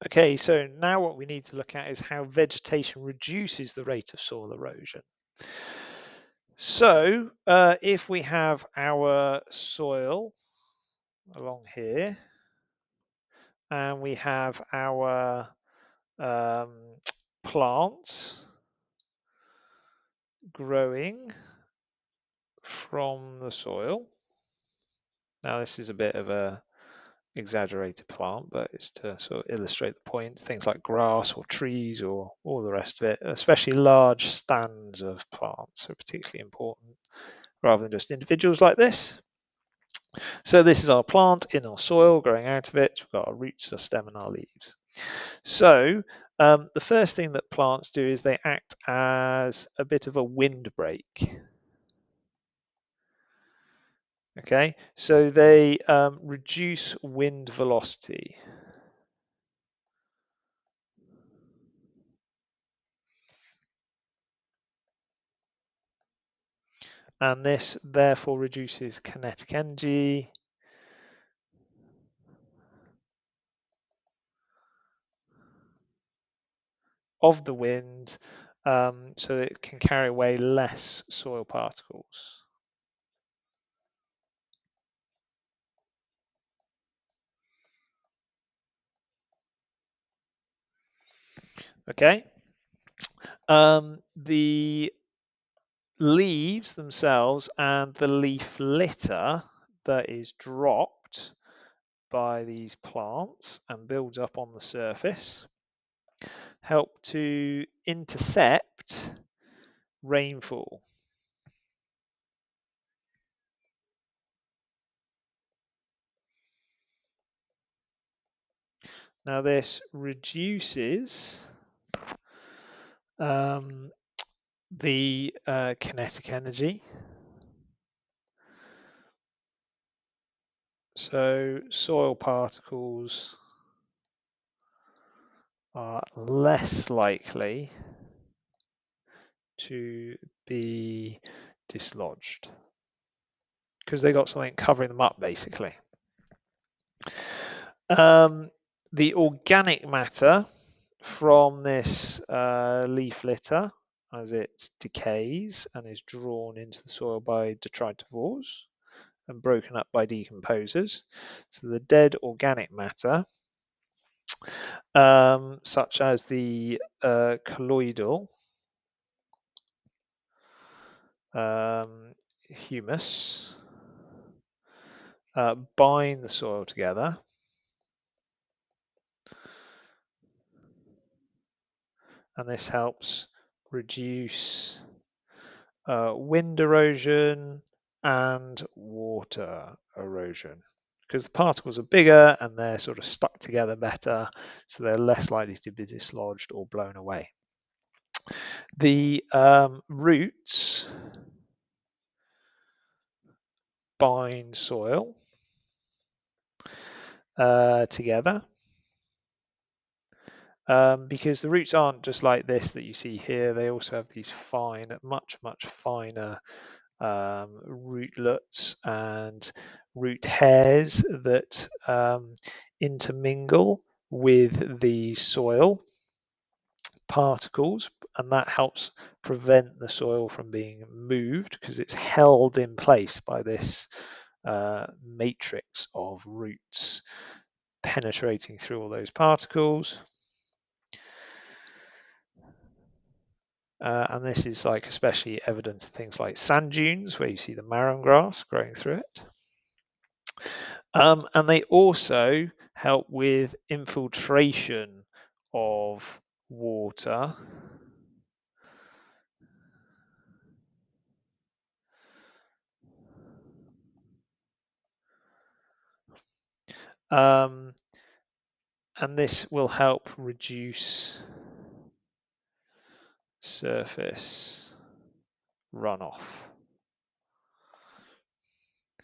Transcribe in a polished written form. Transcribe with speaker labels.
Speaker 1: Okay, so now what we need to look at is how vegetation reduces the rate of soil erosion. So if we have our soil along here and we have our um, plants growing from the soil. Now this is a bit of a exaggerated plant, but it's to sort of illustrate the point. Things like grass or trees or all the rest of it, especially large stands of plants, are particularly important rather than just individuals like this. So this is our plant in our soil growing out of it. We've got our roots, our stem and our leaves. So the first thing that plants do is they act as a bit of a windbreak. Okay, so they reduce wind velocity. And this therefore reduces kinetic energy of the wind so that it can carry away less soil particles. Okay, the leaves themselves and the leaf litter that is dropped by these plants and builds up on the surface help to intercept rainfall. Now this reduces the kinetic energy. So soil particles are less likely to be dislodged because they got something covering them up basically. The organic matter from this leaf litter as it decays and is drawn into the soil by detritivores and broken up by decomposers. So the dead organic matter, such as the colloidal humus, bind the soil together and this helps reduce wind erosion and water erosion because the particles are bigger and they're sort of stuck together better, so they're less likely to be dislodged or blown away. The roots bind soil together because the roots aren't just like this that you see here. They also have these fine, much finer rootlets and root hairs that intermingle with the soil particles, and that helps prevent the soil from being moved because it's held in place by this matrix of roots penetrating through all those particles. And this is like especially evident in things like sand dunes where you see the marram grass growing through it. And they also help with infiltration of water and this will help reduce surface runoff.